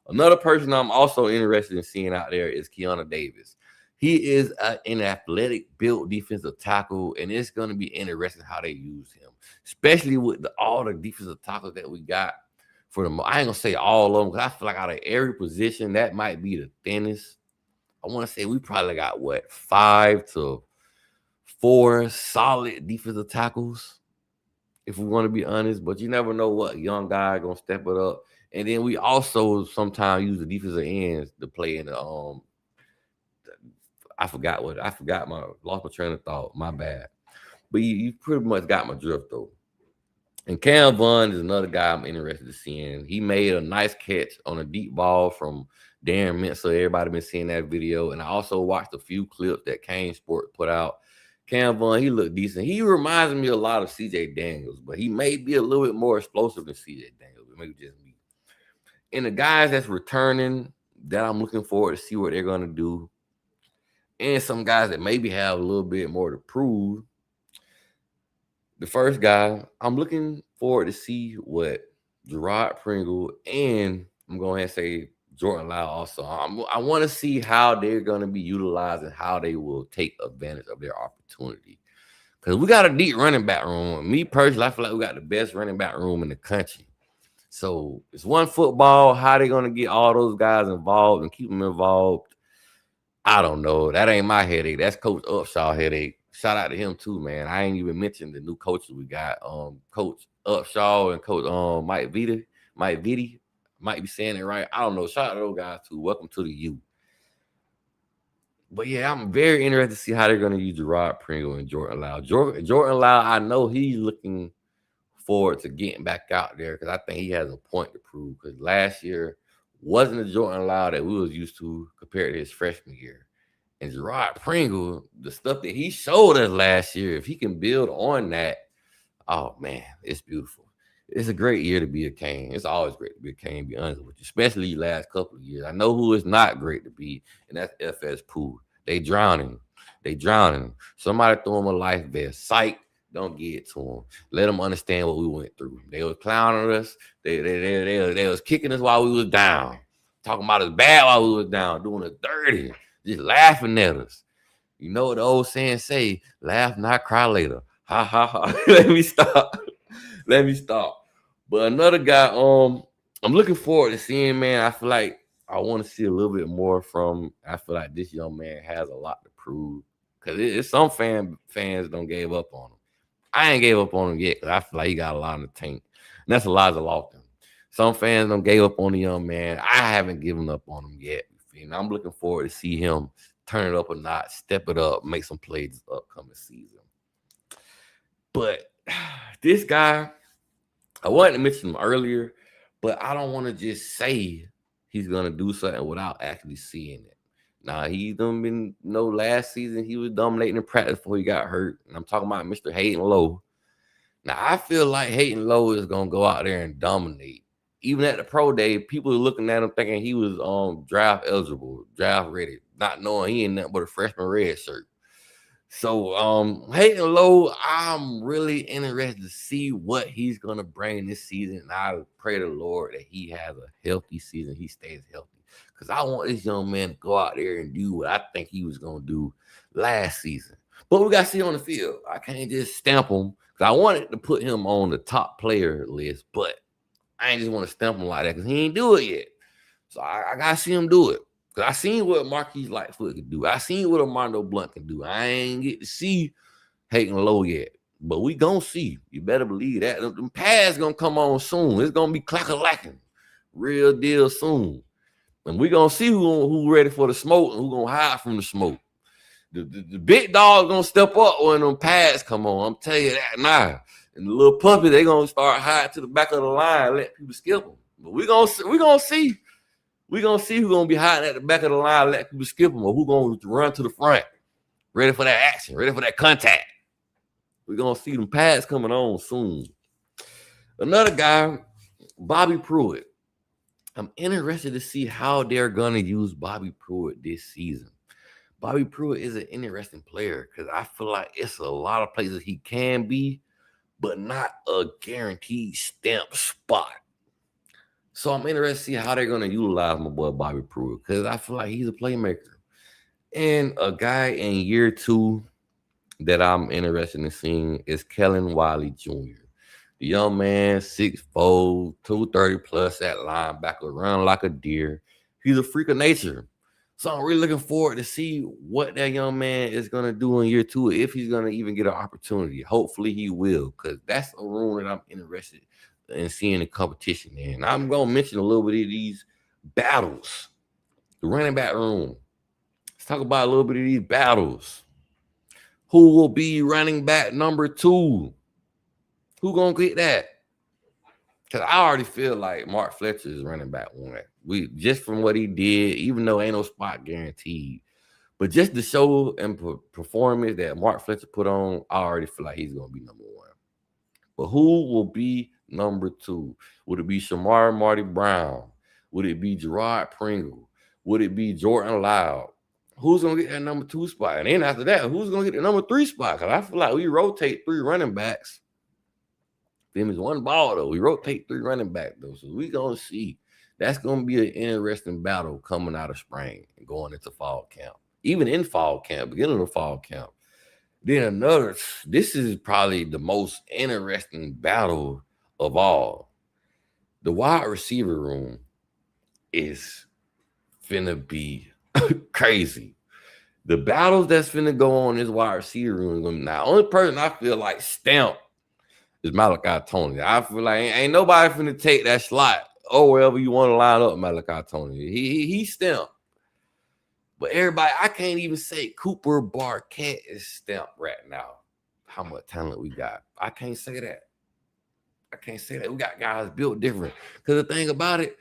Another person I'm also interested in seeing out there is Keanu Davis. He is an athletic built defensive tackle, and it's going to be interesting how they use him, especially with all the defensive tackles that we got. I ain't going to say all of them because I feel like out of every position, that might be the thinnest. I want to say we probably got, 5 to 4 solid defensive tackles, if we want to be honest. But you never know what young guy going to step it up. And then we also sometimes use the defensive ends to play in the lost my train of thought. My bad. But you pretty much got my drift though. And Cam Vaughn is another guy I'm interested in seeing. He made a nice catch on a deep ball from Darren Mintzer. Everybody been seeing that video. And I also watched a few clips that Kane Sport put out. Cam Vaughn, he looked decent. He reminds me a lot of CJ Daniels, but he may be a little bit more explosive than CJ Daniels. Maybe just me. And the guys that's returning that I'm looking forward to see what they're going to do, and some guys that maybe have a little bit more to prove. The first guy, I'm looking forward to see what Gerard Pringle and I'm going to say Jordan Lau also. I want to see how they're going to be utilized and how they will take advantage of their opportunity. Because we got a deep running back room. Me personally, I feel like we got the best running back room in the country. So it's one football. How they going to get all those guys involved and keep them involved? I don't know. That ain't my headache. That's Coach Upshaw headache. Shout out to him too, man. I ain't even mentioned the new coaches we got. Coach Upshaw and Coach Mike Vitti. Might be saying it right. I don't know. Shout out to those guys too. Welcome to the U. But yeah, I'm very interested to see how they're going to use Gerard Pringle and Jordan Lau. Jordan Lau, I know he's looking forward to getting back out there because I think he has a point to prove. Because last year wasn't the Jordan Lau that we was used to compared to his freshman year. And Gerard Pringle, the stuff that he showed us last year, if he can build on that, oh man, it's beautiful. It's a great year to be a Cane. It's always great to be a Cane, to be honest with you, especially the last couple of years. I know who is not great to be, and that's FS Pool. They drowning. Somebody throw him a life vest. Psych, don't get it to him. Let them understand what we went through. They was clowning us. They was kicking us while we was down. Talking about us bad while we was down, doing us dirty, just laughing at us. You know what the old saying say, laugh not, cry later. Ha, ha, ha. Let me stop. But another guy, I'm looking forward to seeing, man. I feel like I want to see a little bit more from. I feel like this young man has a lot to prove because it's some fans don't gave up on him. I ain't gave up on him yet because I feel like he got a lot in the tank. And that's Elijah Lofton. Some fans don't gave up on the young man. I haven't given up on him yet. And I'm looking forward to see him turn it up a notch, step it up, make some plays this upcoming season. But this guy, I wanted to mention him earlier, but I don't want to just say he's going to do something without actually seeing it. Now, he's done been, last season he was dominating in practice before he got hurt. And I'm talking about Mr. Hayden Lowe. Now, I feel like Hayden Lowe is going to go out there and dominate. Even at the pro day, people are looking at him thinking he was draft eligible, draft ready, not knowing he ain't nothing but a freshman red shirt. So Hayden Lowe, I'm really interested to see what he's gonna bring this season. And I pray to the Lord that he has a healthy season, he stays healthy. Because I want this young man to go out there and do what I think he was gonna do last season. But we got to see on the field. I can't just stamp him because I wanted to put him on the top player list, but I ain't just want to stamp him like that because he ain't do it yet. So I got to see him do it. Because I seen what Marquise Lightfoot could do. I seen what Armando Blunt can do. I ain't get to see Hayden Lowe yet. But we going to see. You better believe that. The pads going to come on soon. It's going to be clack-a-lacking. Real deal soon. And we going to see who ready for the smoke and who going to hide from the smoke. The big dog going to step up when them pads come on. I'm telling you that now. And the little puppy, they going to start hiding to the back of the line and let people skip them. But we going to see. We're going to see who's going to be hiding at the back of the line and let people skip them or who's going to run to the front, ready for that action, ready for that contact. We're going to see them pads coming on soon. Another guy, Bobby Pruitt. I'm interested to see how they're going to use Bobby Pruitt this season. Bobby Pruitt is an interesting player because I feel like it's a lot of places he can be, but not a guaranteed stamp spot. So I'm interested to see how they're going to utilize my boy Bobby Pruitt because I feel like he's a playmaker. And a guy in year 2 that I'm interested in seeing is Kellen Wiley Jr. The young man, 6'4", 230 plus at linebacker, run like a deer. He's a freak of nature. So I'm really looking forward to see what that young man is going to do in year 2, if he's going to even get an opportunity. Hopefully he will, because that's a room that I'm interested in seeing the competition in. And I'm going to mention a little bit of these battles. The running back room. Let's talk about a little bit of these battles. Who will be running back number 2? Who going to get that? Because I already feel like Mark Fletcher is running back 1. Just from what he did, even though ain't no spot guaranteed. But just the show and performance that Mark Fletcher put on, I already feel like he's going to be number 1. But who will be number 2? Would it be Shamar Marty Brown? Would it be Gerard Pringle? Would it be Jordan Lau? Who's going to get that number 2 spot? And then after that, who's going to get the number 3 spot? Because I feel like we rotate 3 running backs Them is one ball though. We rotate 3 running back though, so we gonna see. That's gonna be an interesting battle coming out of spring and going into fall camp. Even in fall camp, beginning of fall camp. Then this is probably the most interesting battle of all. The wide receiver room is finna be crazy. The battles that's finna go on in this wide receiver room. Now, only person I feel like stamp is Malachi Tony. I feel like ain't nobody finna take that slot or wherever you want to line up Malachi Tony. He stamped. But everybody, I can't even say Cooper Barquette is stamped right now. How much talent we got. I can't say that. We got guys built different. Because the thing about it,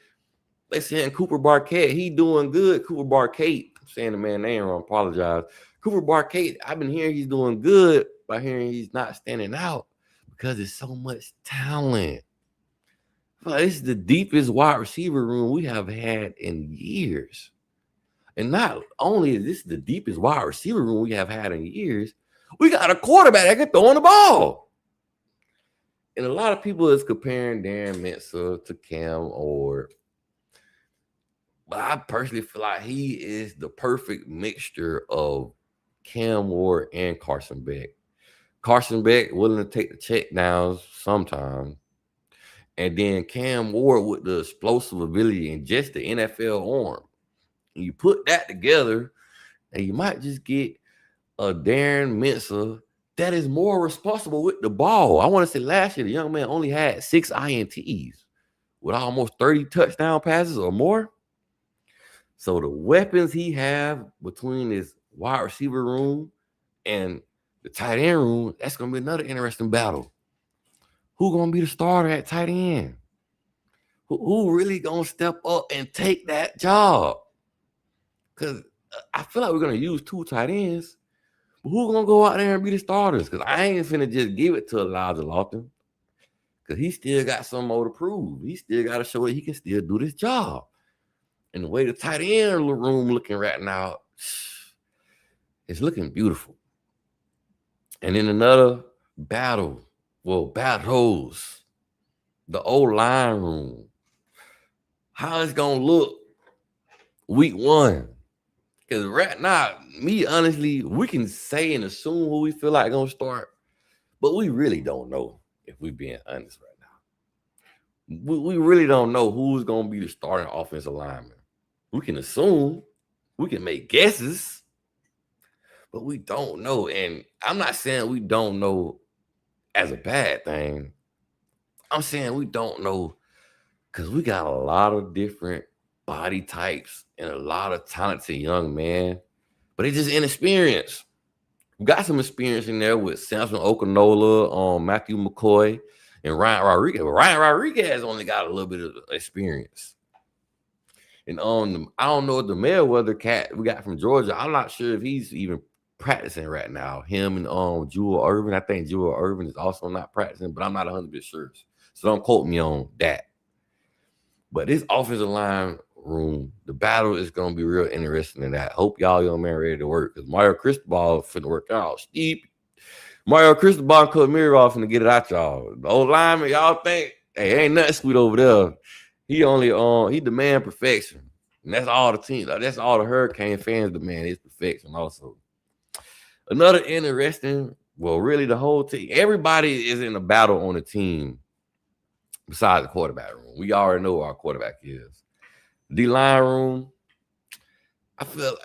they saying Cooper Barquette, he doing good. Cooper Barquette, I'm saying the man name wrong, apologize. Cooper Barquette, I've been hearing he's doing good by hearing he's not standing out because there's so much talent. Well, this is the deepest wide receiver room we have had in years. And not only is this the deepest wide receiver room we have had in years, we got a quarterback that can throw on the ball. And a lot of people is comparing Darren Mensah to Cam Ward. But I personally feel like he is the perfect mixture of Cam Ward and Carson Beck. Carson Beck willing to take the check downs sometimes. And then Cam Ward with the explosive ability and just the NFL arm. And you put that together, and you might just get a Darren Mensah that is more responsible with the ball. I want to say last year, the young man only had 6 INTs with almost 30 touchdown passes or more. So the weapons he have between his wide receiver room and the tight end room, that's going to be another interesting battle. Who going to be the starter at tight end? Who really going to step up and take that job? Because I feel like we're going to use 2 tight ends. But who's going to go out there and be the starters? Because I ain't finna just give it to Elijah Lofton. Because he still got some more to prove. He still got to show that he can still do this job. And the way the tight end room looking right now, it's looking beautiful. And then another battles, the O-line room. How it's going to look week 1. Because right now, me, honestly, we can say and assume who we feel like going to start, but we really don't know, if we're being honest right now. We really don't know who's going to be the starting offensive lineman. We can assume, we can make guesses, but we don't know. And I'm not saying we don't know as a bad thing. I'm saying we don't know because we got a lot of different body types and a lot of talented young men, but they just inexperienced. We got some experience in there with Samson Okinola, Matthew McCoy, and Ryan Rodriguez. But Ryan Rodriguez only got a little bit of experience. And I don't know what the Mayweather cat we got from Georgia. I'm not sure if he's even practicing right now. Him and Jewel Irvin. I think Jewel Irvin is also not practicing, but I'm not 100% sure. So don't quote me on that. But this offensive line room, the battle is going to be real interesting in that. Hope y'all young man ready to work because Mario Cristobal finna work out. Mario Cristobal and Kamirov finna get it out y'all. The old lineman, y'all think, hey, ain't nothing sweet over there. He demand perfection. And that's all the team. That's all the Hurricane fans demand is perfection also. Another interesting, really the whole team. Everybody is in a battle on the team besides the quarterback room. We already know who our quarterback is. D-line room, I feel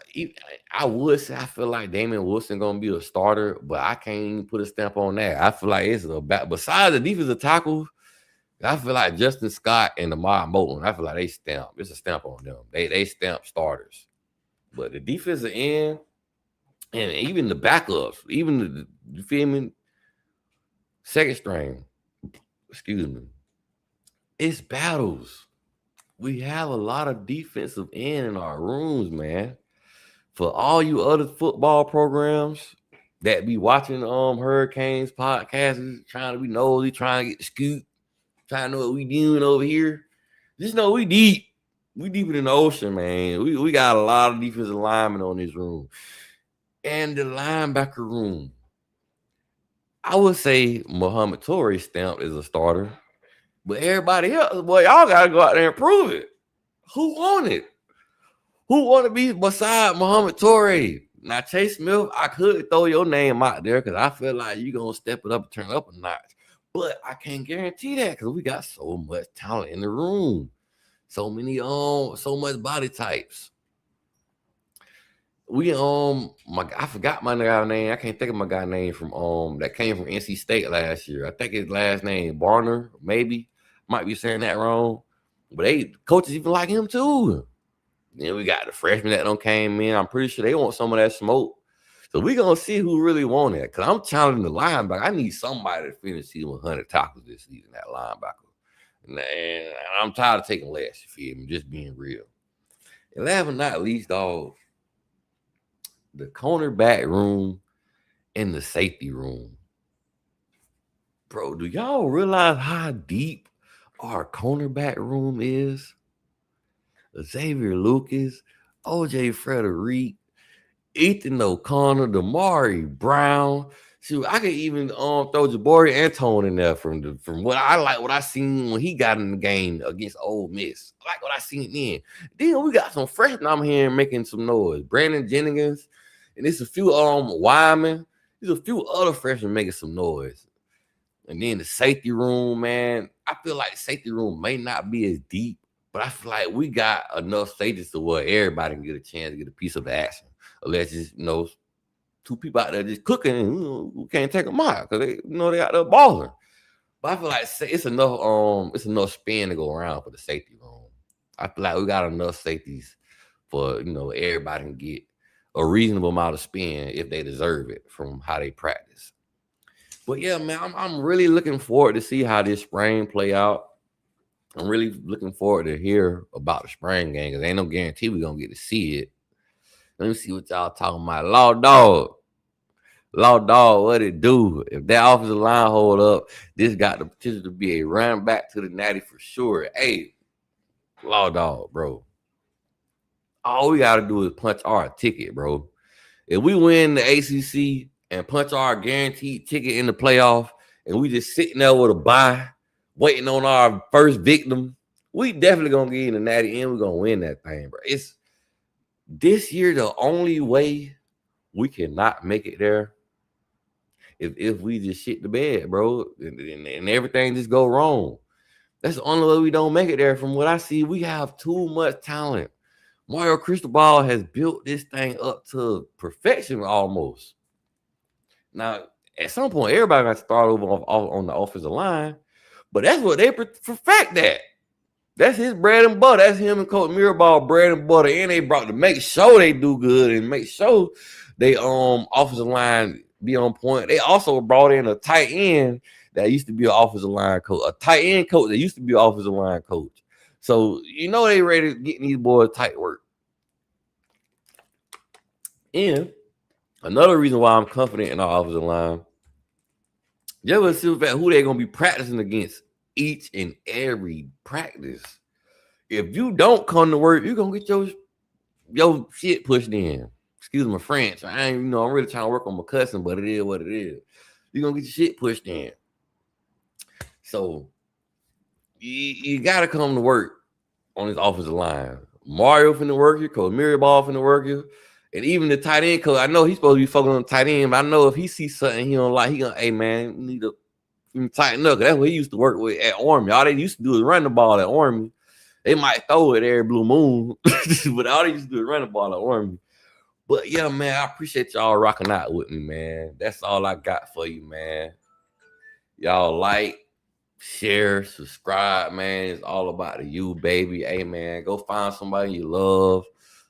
like Damian Wilson gonna be a starter, but I can't even put a stamp on that. I feel like it's besides the defensive tackle, I feel like Justin Scott and Amar Moulton, I feel like they stamp. It's a stamp on them. They stamp starters. But the defensive end and even the backups, even you feel me? Second string, it's battles. We have a lot of defensive end in our rooms, man. For all you other football programs that be watching Hurricanes podcasts, trying to be nosy, trying to get the scoop, trying to know what we doing over here. Just know we deep. We deeper than the ocean, man. We got a lot of defensive linemen on this room. And the linebacker room. I would say Muhammad Torrey stamped as a starter, but everybody else, boy, y'all gotta go out there and prove it. Who won it? Who want to be beside Muhammad Torrey? Now, Chase Smith, I could throw your name out there because I feel like you're going to step it up and turn it up a notch. But I can't guarantee that because we got so much talent in the room. So many, so much body types. We, I forgot my guy's name. I can't think of my guy's name from, that came from NC State last year. I think his last name, Barner, maybe. Might be saying that wrong. But coaches even like him too. Then we got the freshmen that don't came in. I'm pretty sure they want some of that smoke. So we gonna see who really want it. Cause I'm challenging the linebacker. I need somebody to finish season 100 tackles this season. That linebacker, and I'm tired of taking less. You feel me? Just being real. And last but not least, dog, the cornerback room and the safety room. Bro, do y'all realize how deep our cornerback room is? Xavier Lucas, OJ Frederick, Ethan O'Connor, Damari Brown. Shoot, I could even throw Jabari Antone in there from what I like, what I seen when he got in the game against Ole Miss. I like what I seen then. Then we got some freshmen I'm hearing making some noise. Brandon Jennings, and there's a few Wyman. There's a few other freshmen making some noise. And then the safety room, man. I feel like the safety room may not be as deep, but I feel like we got enough stages to where everybody can get a chance to get a piece of action. Unless it's, two people out there just cooking and we can't take them out because they out there balling. But I feel like it's enough spin to go around for the safety room. I feel like we got enough safeties for, everybody can get a reasonable amount of spin if they deserve it from how they practice. But yeah, man, I'm really looking forward to see how this spring play out. I'm really looking forward to hear about the spring game because ain't no guarantee we're going to get to see it. Let me see what y'all talking about. Law dog, what it do? If that offensive line hold up, this got the potential to be a run back to the natty for sure. Hey, Law dog, bro. All we got to do is punch our ticket, bro. If we win the ACC and punch our guaranteed ticket in the playoff and we just sitting there with a bye, waiting on our first victim, we definitely going to get in the natty and we're going to win that thing, bro. It's this year the only way we cannot make it there if we just shit the bed, bro, and everything just go wrong. That's the only way we don't make it there. From what I see, we have too much talent. Mario Cristobal has built this thing up to perfection almost. Now, at some point, everybody got to start over on the offensive line, but that's what they perfect that. That's his bread and butter. That's him and Coach Mirabal bread and butter. And they brought to make sure they do good and make sure they offensive line be on point. They also brought in a tight end that used to be an offensive line coach, a tight end coach that used to be an offensive line coach. So they ready to get these boys tight work. And another reason why I'm confident in our offensive line, just see who they're gonna be practicing against each and every practice. If you don't come to work, you're gonna get your shit pushed in. Excuse my French. I'm really trying to work on my cussing, but it is what it is. You're gonna get your shit pushed in. So you gotta come to work on this offensive line. Mario finna work you, Coach Mirabal finna work you. And even the tight end coach, I know he's supposed to be focusing on the tight end, but I know if he sees something he don't like, he gonna, hey man, you need to tighten up. That's what he used to work with at Army. All they used to do is run the ball at Army. They might throw it every blue moon, but all they used to do is run the ball at Army. But yeah, man, I appreciate y'all rocking out with me, man. That's all I got for you, man. Y'all like, share, subscribe, man. It's all about you, baby. Hey, man, go find somebody you love.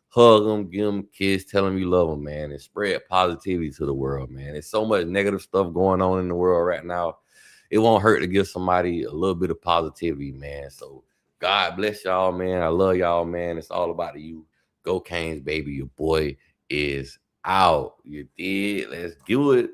Hug them, give them a kiss, tell them you love them, man, and spread positivity to the world, man. There's so much negative stuff going on in the world right now. It won't hurt to give somebody a little bit of positivity, man. So God bless y'all, man. I love y'all, man. It's all about you. Go Canes, baby. Your boy is out. You did. Let's do it.